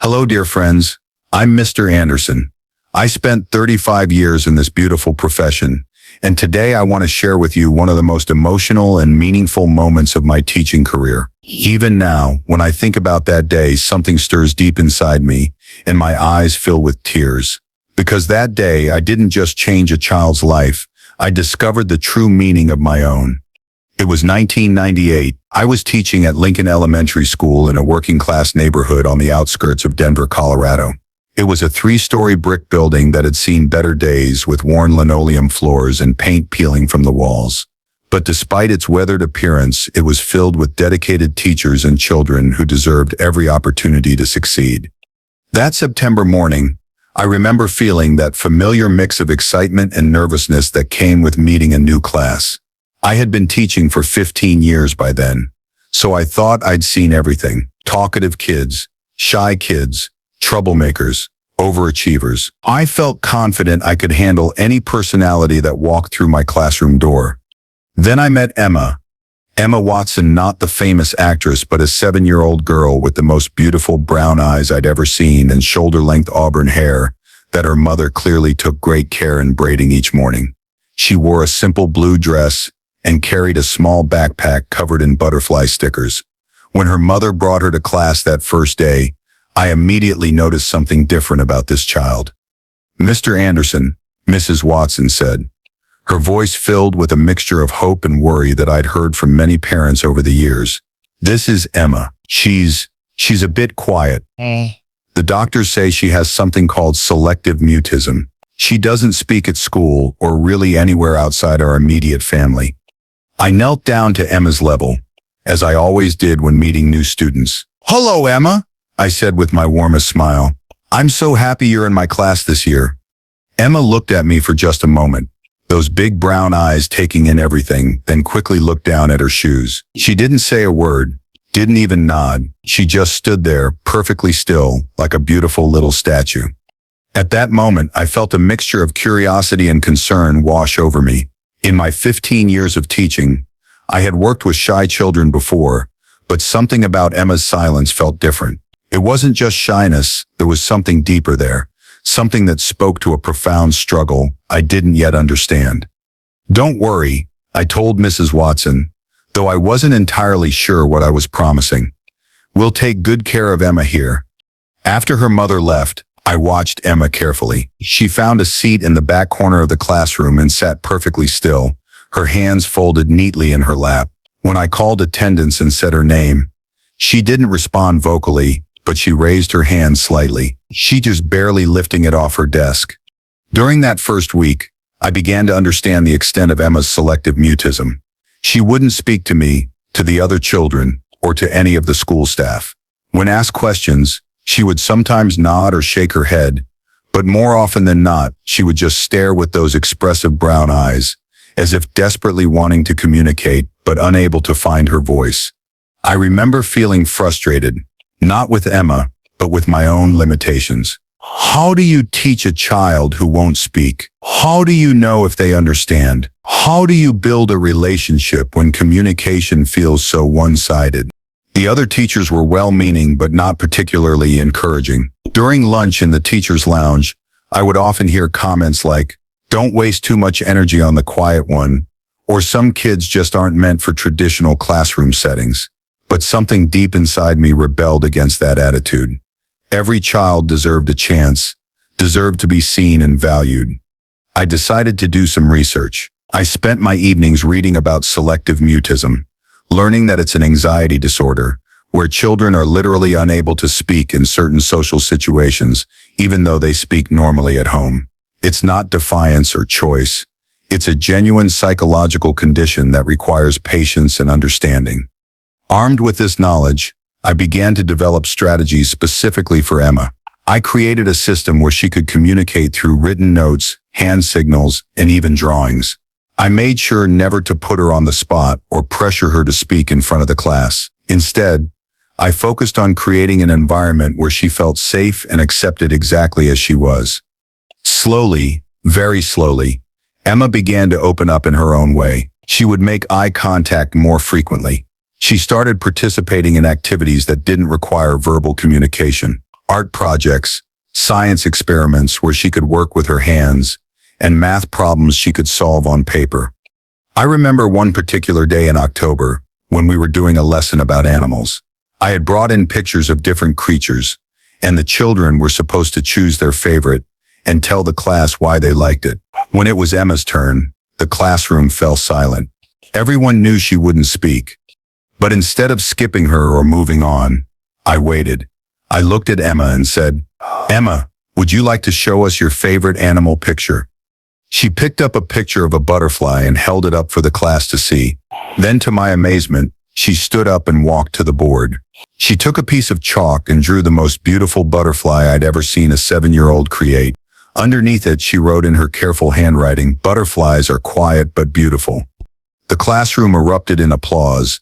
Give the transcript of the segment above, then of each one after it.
Hello, dear friends. I'm Mr. Anderson. I spent 35 years in this beautiful profession, and today I want to share with you one of the most emotional and meaningful moments of my teaching career. Even now, when I think about that day, something stirs deep inside me, and my eyes fill with tears. Because that day, I didn't just change a child's life, I discovered the true meaning of my own. It was 1998. I was teaching at Lincoln Elementary School in a working-class neighborhood on the outskirts of Denver, Colorado. It was a 3-story brick building that had seen better days with worn linoleum floors and paint peeling from the walls. But despite its weathered appearance, it was filled with dedicated teachers and children who deserved every opportunity to succeed. That September morning, I remember feeling that familiar mix of excitement and nervousness that came with meeting a new class. I had been teaching for 15 years by then, so I thought I'd seen everything. Talkative kids, shy kids, troublemakers, overachievers. I felt confident I could handle any personality that walked through my classroom door. Then I met Emma. Emma Watson, not the famous actress, but a 7-year-old girl with the most beautiful brown eyes I'd ever seen and shoulder-length auburn hair that her mother clearly took great care in braiding each morning. She wore a simple blue dress and carried a small backpack covered in butterfly stickers. When her mother brought her to class that first day, I immediately noticed something different about this child. "Mr. Anderson," Mrs. Watson said, her voice filled with a mixture of hope and worry that I'd heard from many parents over the years. "This is Emma. She's a bit quiet. The doctors say she has something called selective mutism. She doesn't speak at school or really anywhere outside our immediate family." I knelt down to Emma's level, as I always did when meeting new students. "Hello, Emma," I said with my warmest smile. "I'm so happy you're in my class this year." Emma looked at me for just a moment, those big brown eyes taking in everything, then quickly looked down at her shoes. She didn't say a word, didn't even nod. She just stood there, perfectly still, like a beautiful little statue. At that moment, I felt a mixture of curiosity and concern wash over me. In my 15 years of teaching, I had worked with shy children before, but something about Emma's silence felt different. It wasn't just shyness, there was something deeper there, something that spoke to a profound struggle I didn't yet understand. "Don't worry," I told Mrs. Watson, though I wasn't entirely sure what I was promising. "We'll take good care of Emma here." After her mother left, I watched Emma carefully. She found a seat in the back corner of the classroom and sat perfectly still, her hands folded neatly in her lap. When I called attendance and said her name, she didn't respond vocally, but she raised her hand slightly. She just barely lifting it off her desk. During that first week, I began to understand the extent of Emma's selective mutism. She wouldn't speak to me, to the other children, or to any of the school staff. When asked questions, she would sometimes nod or shake her head, but more often than not, she would just stare with those expressive brown eyes, as if desperately wanting to communicate, but unable to find her voice. I remember feeling frustrated, not with Emma, but with my own limitations. How do you teach a child who won't speak? How do you know if they understand? How do you build a relationship when communication feels so one-sided? The other teachers were well-meaning but not particularly encouraging. During lunch in the teacher's lounge, I would often hear comments like, "Don't waste too much energy on the quiet one," or "Some kids just aren't meant for traditional classroom settings." But something deep inside me rebelled against that attitude. Every child deserved a chance, deserved to be seen and valued. I decided to do some research. I spent my evenings reading about selective mutism, learning that it's an anxiety disorder, where children are literally unable to speak in certain social situations, even though they speak normally at home. It's not defiance or choice. It's a genuine psychological condition that requires patience and understanding. Armed with this knowledge, I began to develop strategies specifically for Emma. I created a system where she could communicate through written notes, hand signals, and even drawings. I made sure never to put her on the spot or pressure her to speak in front of the class. Instead, I focused on creating an environment where she felt safe and accepted exactly as she was. Slowly, very slowly, Emma began to open up in her own way. She would make eye contact more frequently. She started participating in activities that didn't require verbal communication. art projects, science experiments where she could work with her hands, and math problems she could solve on paper. I remember one particular day in October when we were doing a lesson about animals. I had brought in pictures of different creatures, and the children were supposed to choose their favorite and tell the class why they liked it. When it was Emma's turn, the classroom fell silent. Everyone knew she wouldn't speak. But instead of skipping her or moving on, I waited. I looked at Emma and said, "Emma, would you like to show us your favorite animal picture?" She picked up a picture of a butterfly and held it up for the class to see. Then, to my amazement, she stood up and walked to the board. She took a piece of chalk and drew the most beautiful butterfly I'd ever seen a 7-year-old create. Underneath it, she wrote in her careful handwriting, "Butterflies are quiet but beautiful." The classroom erupted in applause,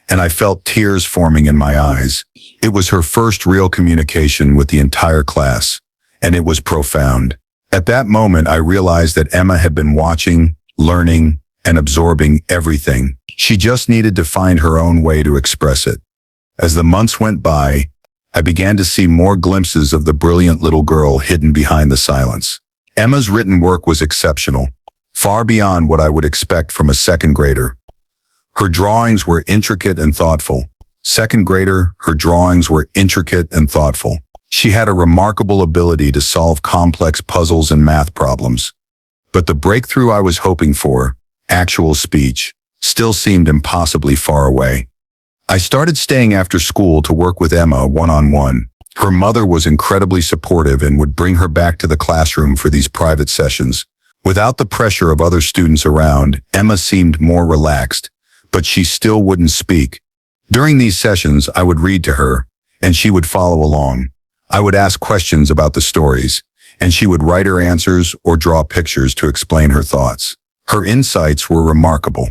and I felt tears forming in my eyes. It was her first real communication with the entire class, and it was profound. At that moment, I realized that Emma had been watching, learning, and absorbing everything. She just needed to find her own way to express it. As the months went by, I began to see more glimpses of the brilliant little girl hidden behind the silence. Emma's written work was exceptional, far beyond what I would expect from a second grader. Her drawings were intricate and thoughtful. Second grader, her drawings were intricate and thoughtful. She had a remarkable ability to solve complex puzzles and math problems. But the breakthrough I was hoping for, actual speech, still seemed impossibly far away. I started staying after school to work with Emma one-on-one. Her mother was incredibly supportive and would bring her back to the classroom for these private sessions. Without the pressure of other students around, Emma seemed more relaxed, but she still wouldn't speak. During these sessions, I would read to her, and she would follow along. I would ask questions about the stories, and she would write her answers or draw pictures to explain her thoughts. Her insights were remarkable.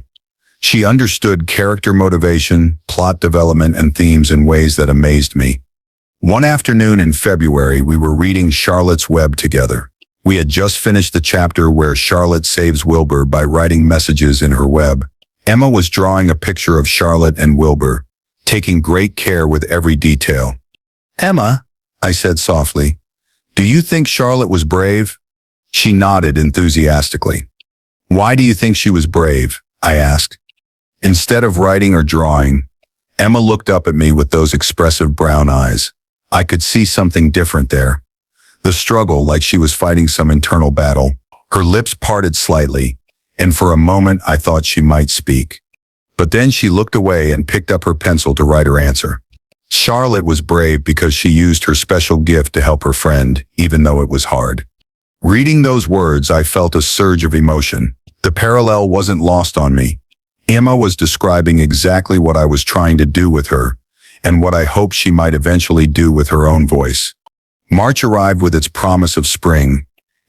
She understood character motivation, plot development, and themes in ways that amazed me. One afternoon in February, we were reading Charlotte's Web together. We had just finished the chapter where Charlotte saves Wilbur by writing messages in her web. Emma was drawing a picture of Charlotte and Wilbur, taking great care with every detail. "Emma," I said softly, "do you think Charlotte was brave?" She nodded enthusiastically. "Why do you think she was brave?" I asked. Instead of writing or drawing, Emma looked up at me with those expressive brown eyes. I could see something different there. The struggle, like she was fighting some internal battle. Her lips parted slightly, and for a moment I thought she might speak. But then she looked away and picked up her pencil to write her answer. Charlotte was brave because she used her special gift to help her friend, even though it was hard. Reading those words, I felt a surge of emotion. The parallel wasn't lost on me. Emma was describing exactly what I was trying to do with her, and what I hoped she might eventually do with her own voice. March arrived with its promise of spring,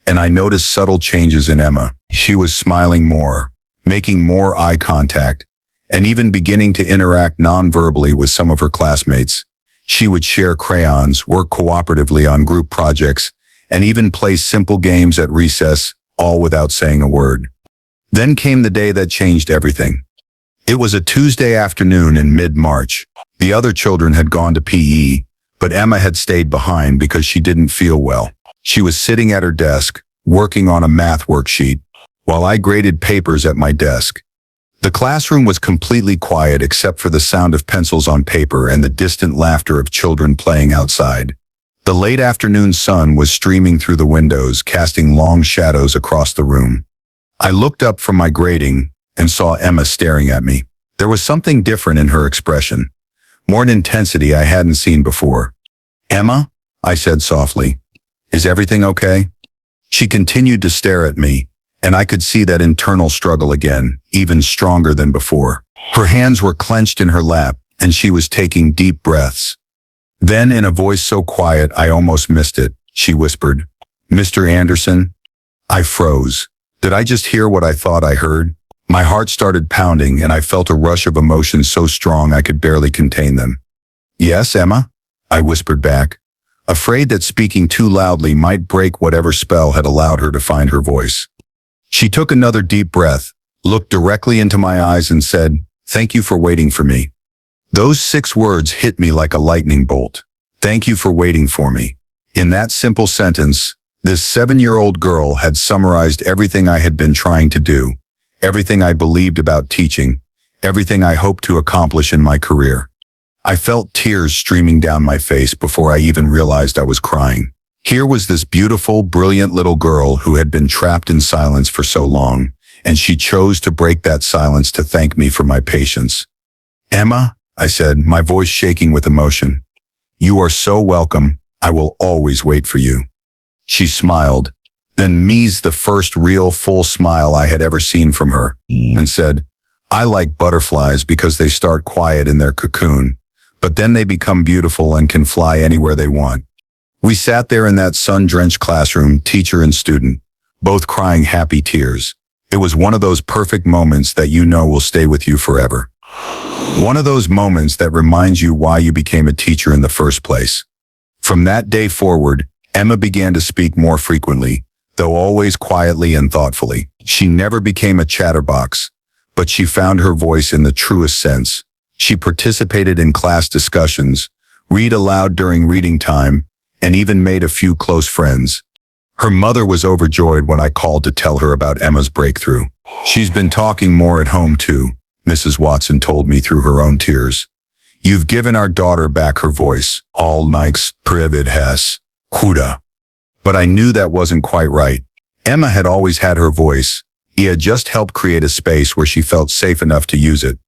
and I noticed subtle changes in Emma. She was smiling more, making more eye contact, and even beginning to interact non-verbally with some of her classmates. She would share crayons, work cooperatively on group projects, and even play simple games at recess, all without saying a word. Then came the day that changed everything. It was a Tuesday afternoon in mid-March. The other children had gone to PE, but Emma had stayed behind because she didn't feel well. She was sitting at her desk, working on a math worksheet, while I graded papers at my desk. The classroom was completely quiet except for the sound of pencils on paper and the distant laughter of children playing outside. The late afternoon sun was streaming through the windows, casting long shadows across the room. I looked up from my grading and saw Emma staring at me. There was something different in her expression, more an intensity I hadn't seen before. "Emma," I said softly, "is everything okay?" She continued to stare at me, and I could see that internal struggle again, even stronger than before. Her hands were clenched in her lap, and she was taking deep breaths. Then, in a voice so quiet I almost missed it, she whispered, "Mr. Anderson?" I froze. Did I just hear what I thought I heard? My heart started pounding, and I felt a rush of emotions so strong I could barely contain them. "Yes, Emma?" I whispered back, afraid that speaking too loudly might break whatever spell had allowed her to find her voice. She took another deep breath, looked directly into my eyes and said, "Thank you for waiting for me." Those 6 words hit me like a lightning bolt. Thank you for waiting for me. In that simple sentence, this 7-year-old girl had summarized everything I had been trying to do, everything I believed about teaching, everything I hoped to accomplish in my career. I felt tears streaming down my face before I even realized I was crying. Here was this beautiful, brilliant little girl who had been trapped in silence for so long, and she chose to break that silence to thank me for my patience. "Emma," I said, my voice shaking with emotion, "you are so welcome. I will always wait for you." She smiled, then me's the first real full smile I had ever seen from her, and said, "I like butterflies because they start quiet in their cocoon, but then they become beautiful and can fly anywhere they want." We sat there in that sun-drenched classroom, teacher and student, both crying happy tears. It was one of those perfect moments that you know will stay with you forever. One of those moments that reminds you why you became a teacher in the first place. From that day forward, Emma began to speak more frequently, though always quietly and thoughtfully. She never became a chatterbox, but she found her voice in the truest sense. She participated in class discussions, read aloud during reading time, and even made a few close friends. Her mother was overjoyed when I called to tell her about Emma's breakthrough. "She's been talking more at home too," Mrs. Watson told me through her own tears. "You've given our daughter back her voice. All nights, privet has, kuda." But I knew that wasn't quite right. Emma had always had her voice. He had just helped create a space where she felt safe enough to use it.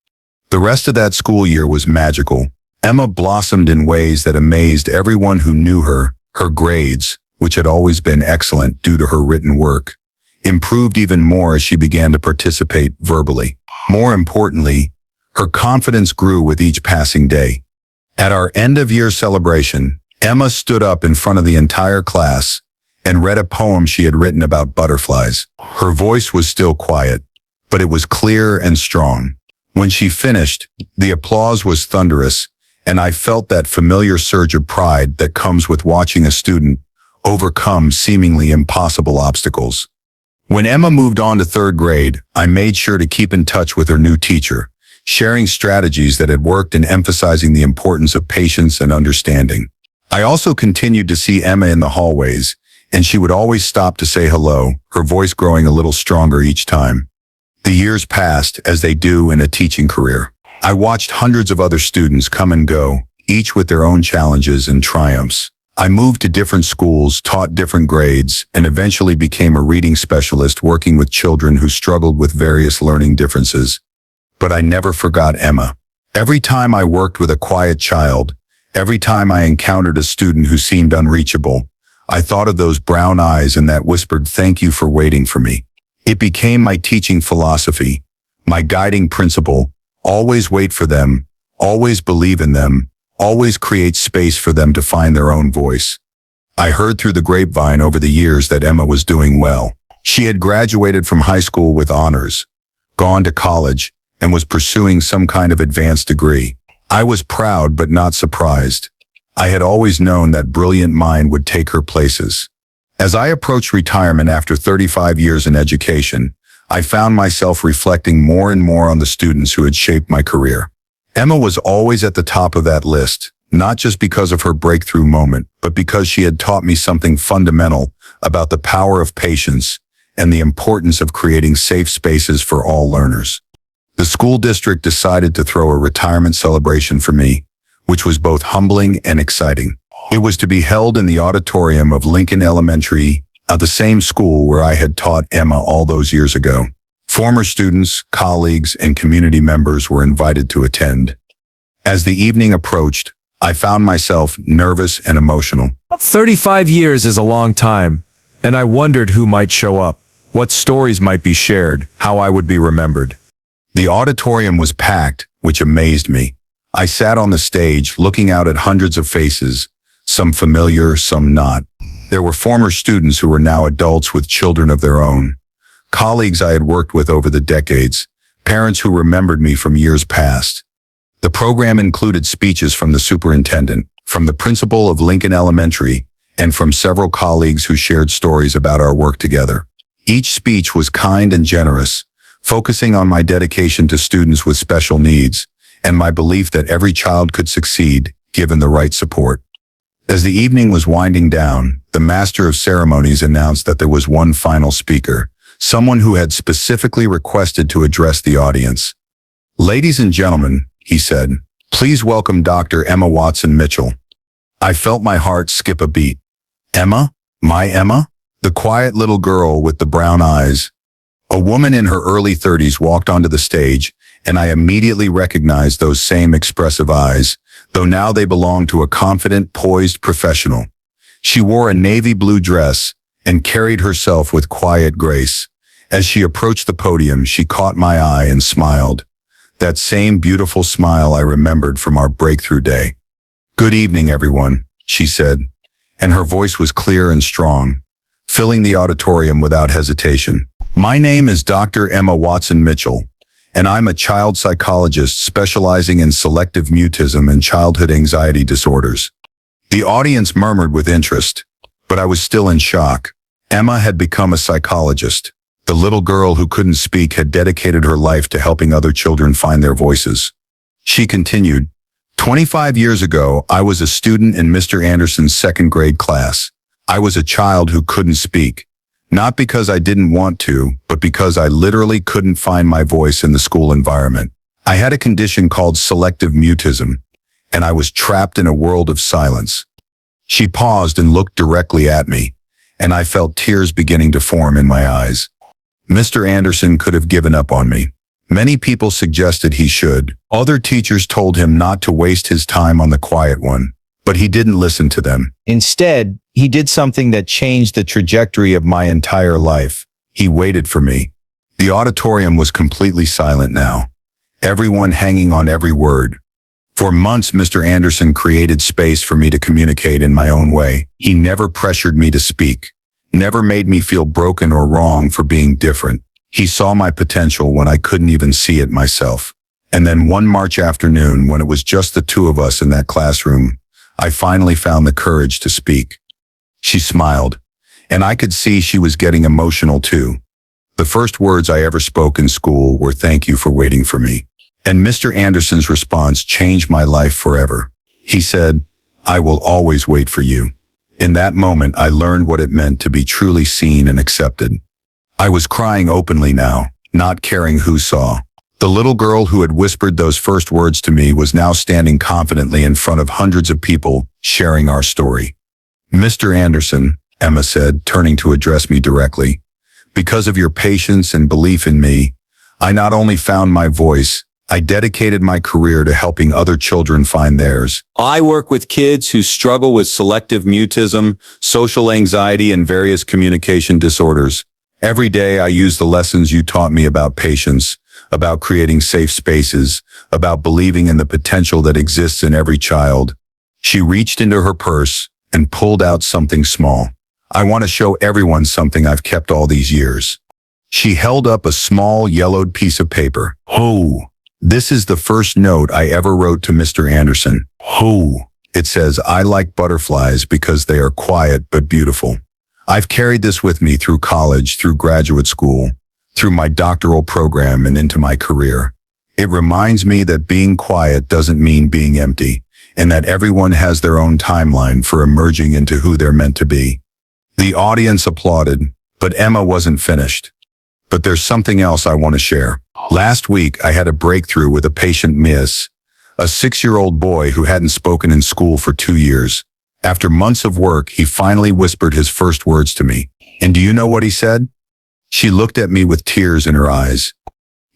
The rest of that school year was magical. Emma blossomed in ways that amazed everyone who knew her. Her grades, which had always been excellent due to her written work, improved even more as she began to participate verbally. More importantly, her confidence grew with each passing day. At our end-of-year celebration, Emma stood up in front of the entire class and read a poem she had written about butterflies. Her voice was still quiet, but it was clear and strong. When she finished, the applause was thunderous, and I felt that familiar surge of pride that comes with watching a student overcome seemingly impossible obstacles. When Emma moved on to 3rd grade, I made sure to keep in touch with her new teacher, sharing strategies that had worked and emphasizing the importance of patience and understanding. I also continued to see Emma in the hallways, and she would always stop to say hello, her voice growing a little stronger each time. The years passed, as they do in a teaching career. I watched hundreds of other students come and go, each with their own challenges and triumphs. I moved to different schools, taught different grades, and eventually became a reading specialist working with children who struggled with various learning differences. But I never forgot Emma. Every time I worked with a quiet child, every time I encountered a student who seemed unreachable, I thought of those brown eyes and that whispered "thank you for waiting for me." It became my teaching philosophy, my guiding principle. Always wait for them, always believe in them, always create space for them to find their own voice. I heard through the grapevine over the years that Emma was doing well. She had graduated from high school with honors, gone to college, and was pursuing some kind of advanced degree. I was proud but not surprised. I had always known that brilliant mind would take her places. As I approached retirement after 35 years in education, I found myself reflecting more and more on the students who had shaped my career. Emma was always at the top of that list, not just because of her breakthrough moment, but because she had taught me something fundamental about the power of patience and the importance of creating safe spaces for all learners. The school district decided to throw a retirement celebration for me, which was both humbling and exciting. It was to be held in the auditorium of Lincoln Elementary, the same school where I had taught Emma all those years ago. Former students, colleagues, and community members were invited to attend. As the evening approached, I found myself nervous and emotional. 35 years is a long time, and I wondered who might show up, what stories might be shared, how I would be remembered. The auditorium was packed, which amazed me. I sat on the stage looking out at hundreds of faces, some familiar, some not. There were former students who were now adults with children of their own, colleagues I had worked with over the decades, parents who remembered me from years past. The program included speeches from the superintendent, from the principal of Lincoln Elementary, and from several colleagues who shared stories about our work together. Each speech was kind and generous, focusing on my dedication to students with special needs and my belief that every child could succeed given the right support. As the evening was winding down, the master of ceremonies announced that there was one final speaker, someone who had specifically requested to address the audience. "Ladies and gentlemen," he said, "please welcome Dr. Emma Watson Mitchell." I felt my heart skip a beat. Emma? My Emma? The quiet little girl with the brown eyes. A woman in her early 30s walked onto the stage, and I immediately recognized those same expressive eyes, though now they belonged to a confident, poised professional. She wore a navy blue dress and carried herself with quiet grace. As she approached the podium, she caught my eye and smiled. That same beautiful smile I remembered from our breakthrough day. "Good evening, everyone," she said, and her voice was clear and strong, filling the auditorium without hesitation. "My name is Dr. Emma Watson Mitchell, and I'm a child psychologist specializing in selective mutism and childhood anxiety disorders." The audience murmured with interest, but I was still in shock. Emma had become a psychologist. The little girl who couldn't speak had dedicated her life to helping other children find their voices. She continued, 25 years ago, I was a student in Mr. Anderson's second grade class. I was a child who couldn't speak. Not because I didn't want to, but because I literally couldn't find my voice in the school environment. I had a condition called selective mutism, and I was trapped in a world of silence. She paused and looked directly at me, and I felt tears beginning to form in my eyes. Mr. Anderson could have given up on me. Many people suggested he should. Other teachers told him not to waste his time on the quiet one, but he didn't listen to them. Instead, he did something that changed the trajectory of my entire life. He waited for me. The auditorium was completely silent now, everyone hanging on every word. For months, Mr. Anderson created space for me to communicate in my own way. He never pressured me to speak, never made me feel broken or wrong for being different. He saw my potential when I couldn't even see it myself. And then one March afternoon, when it was just the two of us in that classroom, I finally found the courage to speak. She smiled, and I could see she was getting emotional too. The first words I ever spoke in school were "Thank you for waiting for me." And Mr. Anderson's response changed my life forever. He said, "I will always wait for you." In that moment, I learned what it meant to be truly seen and accepted. I was crying openly now, not caring who saw. The little girl who had whispered those first words to me was now standing confidently in front of hundreds of people, sharing our story. "Mr. Anderson," Emma said, turning to address me directly, "because of your patience and belief in me, I not only found my voice, I dedicated my career to helping other children find theirs. I work with kids who struggle with selective mutism, social anxiety, and various communication disorders. Every day I use the lessons you taught me about patience, about creating safe spaces, about believing in the potential that exists in every child." She reached into her purse and pulled out something small. "I want to show everyone something I've kept all these years." She held up a small yellowed piece of paper. "Oh, this is the first note I ever wrote to Mr. Anderson. Oh, it says, 'I like butterflies because they are quiet but beautiful.' I've carried this with me through college, through graduate school, through my doctoral program, and into my career. It reminds me that being quiet doesn't mean being empty, and that everyone has their own timeline for emerging into who they're meant to be." The audience applauded, but Emma wasn't finished. "But there's something else I want to share. Last week, I had a breakthrough with a patient, Miss, a 6-year-old boy who hadn't spoken in school for 2 years. After months of work, he finally whispered his first words to me. And do you know what he said?" She looked at me with tears in her eyes.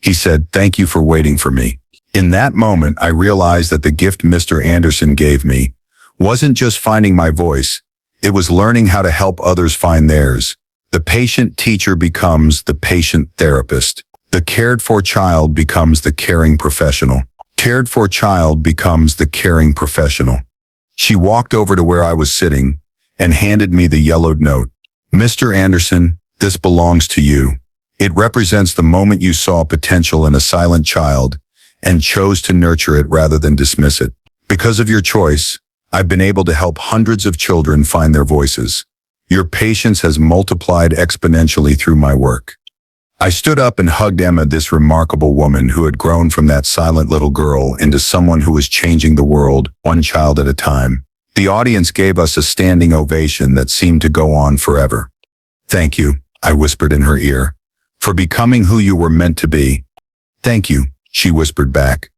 He said, "Thank you for waiting for me." In that moment, I realized that the gift Mr. Anderson gave me wasn't just finding my voice. It was learning how to help others find theirs. The patient teacher becomes the patient therapist. The cared for child becomes the caring professional. Cared for child becomes the caring professional. She walked over to where I was sitting and handed me the yellowed note. "Mr. Anderson, this belongs to you. It represents the moment you saw potential in a silent child and chose to nurture it rather than dismiss it. Because of your choice, I've been able to help hundreds of children find their voices. Your patience has multiplied exponentially through my work." I stood up and hugged Emma, this remarkable woman who had grown from that silent little girl into someone who was changing the world, one child at a time. The audience gave us a standing ovation that seemed to go on forever. "Thank you," I whispered in her ear, "for becoming who you were meant to be." "Thank you," she whispered back,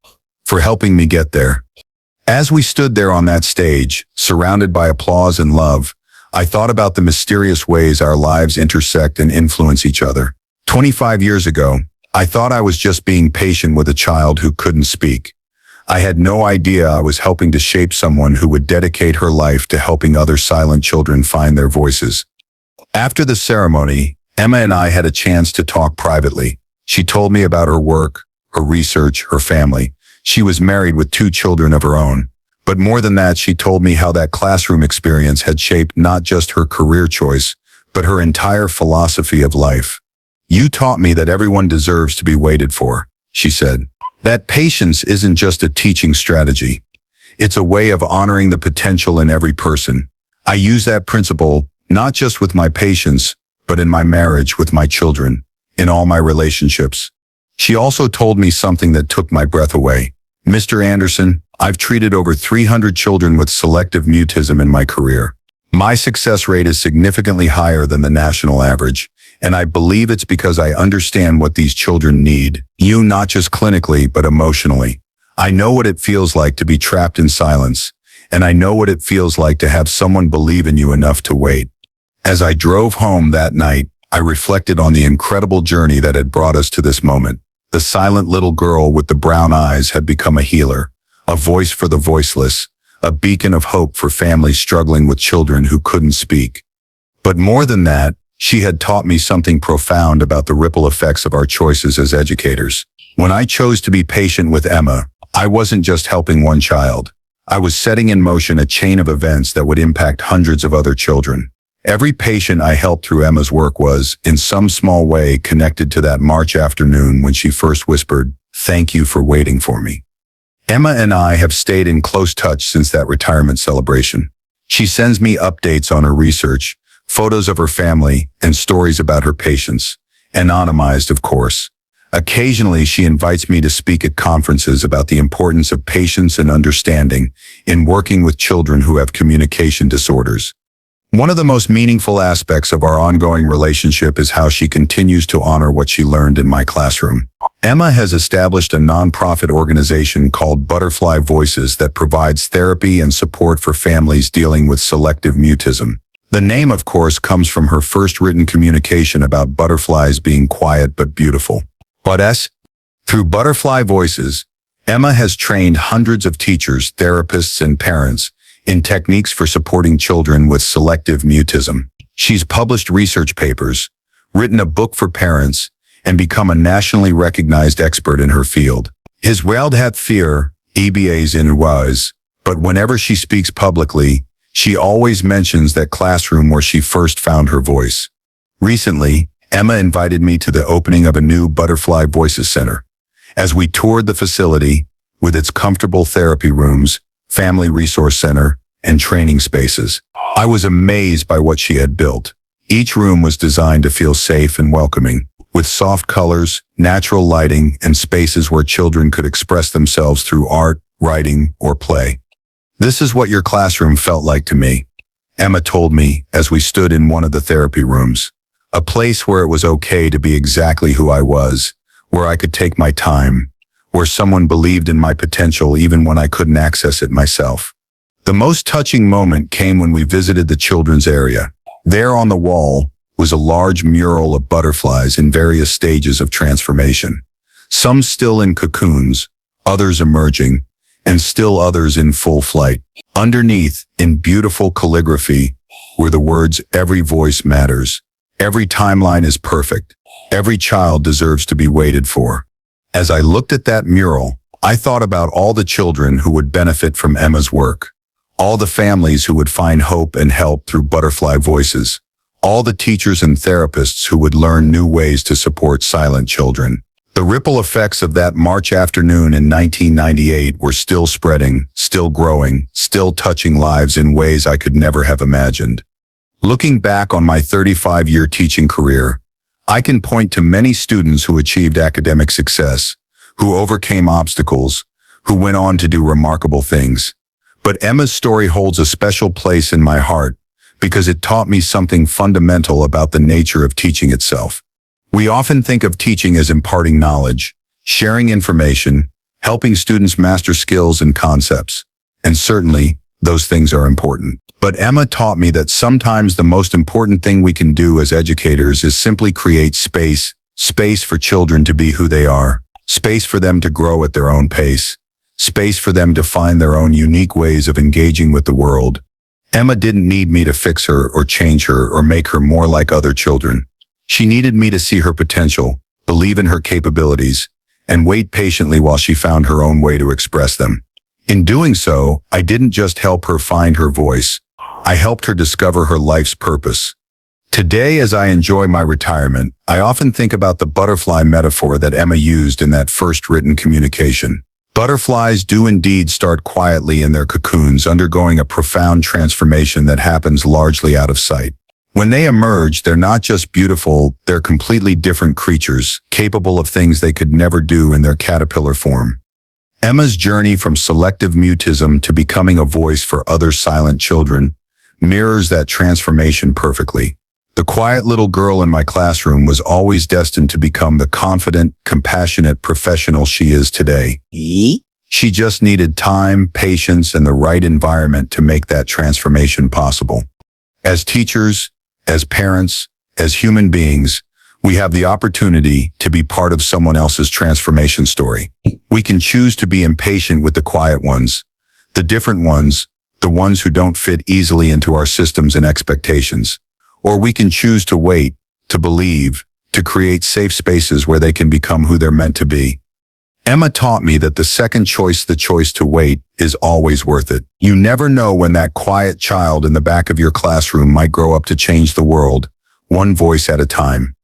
"for helping me get there." As we stood there on that stage, surrounded by applause and love, I thought about the mysterious ways our lives intersect and influence each other. 25 years ago, I thought I was just being patient with a child who couldn't speak. I had no idea I was helping to shape someone who would dedicate her life to helping other silent children find their voices. After the ceremony, Emma and I had a chance to talk privately. She told me about her work, her research, her family. She was married with 2 children of her own. But more than that, she told me how that classroom experience had shaped not just her career choice, but her entire philosophy of life. "You taught me that everyone deserves to be waited for," she said. "That patience isn't just a teaching strategy. It's a way of honoring the potential in every person. I use that principle not just with my patients, but in my marriage, with my children, in all my relationships." She also told me something that took my breath away. "Mr. Anderson, I've treated over 300 children with selective mutism in my career. My success rate is significantly higher than the national average, and I believe it's because I understand what these children need, you not just clinically, but emotionally. I know what it feels like to be trapped in silence, and I know what it feels like to have someone believe in you enough to wait." As I drove home that night, I reflected on the incredible journey that had brought us to this moment. The silent little girl with the brown eyes had become a healer, a voice for the voiceless, a beacon of hope for families struggling with children who couldn't speak. But more than that, she had taught me something profound about the ripple effects of our choices as educators. When I chose to be patient with Emma, I wasn't just helping one child. I was setting in motion a chain of events that would impact hundreds of other children. Every patient I helped through Emma's work was, in some small way, connected to that March afternoon when she first whispered, "Thank you for waiting for me." Emma and I have stayed in close touch since that retirement celebration. She sends me updates on her research, photos of her family, and stories about her patients, anonymized, of course. Occasionally, she invites me to speak at conferences about the importance of patience and understanding in working with children who have communication disorders. One of the most meaningful aspects of our ongoing relationship is how she continues to honor what she learned in my classroom. Emma has established a nonprofit organization called Butterfly Voices that provides therapy and support for families dealing with selective mutism. The name, of course, comes from her first written communication about butterflies being quiet but beautiful. Through Butterfly Voices, Emma has trained hundreds of teachers, therapists, and parents in techniques for supporting children with selective mutism. She's published research papers, written a book for parents, and become a nationally recognized expert in her field. His Wild hat fear, EBAs in was, but whenever she speaks publicly, she always mentions that classroom where she first found her voice. Recently, Emma invited me to the opening of a new Butterfly Voices Center. As we toured the facility, with its comfortable therapy rooms, family resource center, and training spaces, I was amazed by what she had built. Each room was designed to feel safe and welcoming, with soft colors, natural lighting, and spaces where children could express themselves through art, writing, or play. "This is what your classroom felt like to me," Emma told me as we stood in one of the therapy rooms. "A place where it was okay to be exactly who I was, where I could take my time, where someone believed in my potential even when I couldn't access it myself." The most touching moment came when we visited the children's area. There on the wall was a large mural of butterflies in various stages of transformation. Some still in cocoons, others emerging, and still others in full flight. Underneath, in beautiful calligraphy, were the words, "Every voice matters. Every timeline is perfect. Every child deserves to be waited for." As I looked at that mural, I thought about all the children who would benefit from Emma's work, all the families who would find hope and help through Butterfly Voices, all the teachers and therapists who would learn new ways to support silent children. The ripple effects of that March afternoon in 1998 were still spreading, still growing, still touching lives in ways I could never have imagined. Looking back on my 35-year teaching career, I can point to many students who achieved academic success, who overcame obstacles, who went on to do remarkable things. But Emma's story holds a special place in my heart because it taught me something fundamental about the nature of teaching itself. We often think of teaching as imparting knowledge, sharing information, helping students master skills and concepts. And certainly, those things are important. But Emma taught me that sometimes the most important thing we can do as educators is simply create space for children to be who they are, space for them to grow at their own pace, space for them to find their own unique ways of engaging with the world. Emma didn't need me to fix her or change her or make her more like other children. She needed me to see her potential, believe in her capabilities, and wait patiently while she found her own way to express them. In doing so, I didn't just help her find her voice. I helped her discover her life's purpose. Today, as I enjoy my retirement, I often think about the butterfly metaphor that Emma used in that first written communication. Butterflies do indeed start quietly in their cocoons, undergoing a profound transformation that happens largely out of sight. When they emerge, they're not just beautiful, they're completely different creatures, capable of things they could never do in their caterpillar form. Emma's journey from selective mutism to becoming a voice for other silent children mirrors that transformation perfectly. The quiet little girl in my classroom was always destined to become the confident, compassionate professional she is today. She just needed time, patience, and the right environment to make that transformation possible. As teachers, as parents, as human beings, we have the opportunity to be part of someone else's transformation story. We can choose to be impatient with the quiet ones, the different ones, the ones who don't fit easily into our systems and expectations. Or we can choose to wait, to believe, to create safe spaces where they can become who they're meant to be. Emma taught me that the second choice, the choice to wait, is always worth it. You never know when that quiet child in the back of your classroom might grow up to change the world, one voice at a time.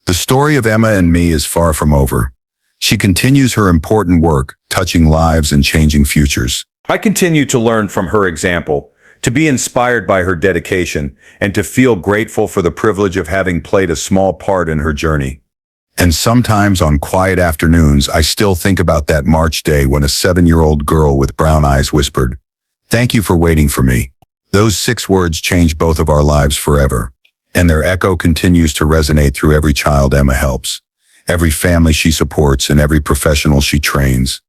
The story of Emma and me is far from over. She continues her important work, touching lives and changing futures. I continue to learn from her example, to be inspired by her dedication, and to feel grateful for the privilege of having played a small part in her journey. And sometimes on quiet afternoons, I still think about that March day when a 7-year-old girl with brown eyes whispered, "Thank you for waiting for me." Those 6 words changed both of our lives forever, and their echo continues to resonate through every child Emma helps, every family she supports, and every professional she trains.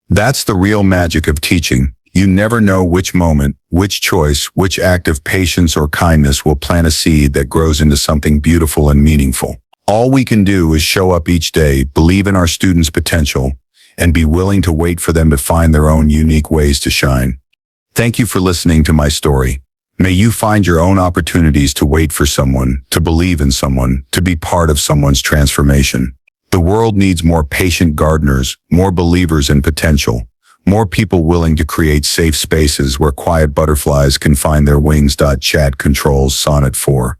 That's the real magic of teaching. You never know which moment, which choice, which act of patience or kindness will plant a seed that grows into something beautiful and meaningful. All we can do is show up each day, believe in our students' potential, and be willing to wait for them to find their own unique ways to shine. Thank you for listening to my story. May you find your own opportunities to wait for someone, to believe in someone, to be part of someone's transformation. The world needs more patient gardeners, more believers in potential, more people willing to create safe spaces where quiet butterflies can find their wings. Chat controls Sonnet 4.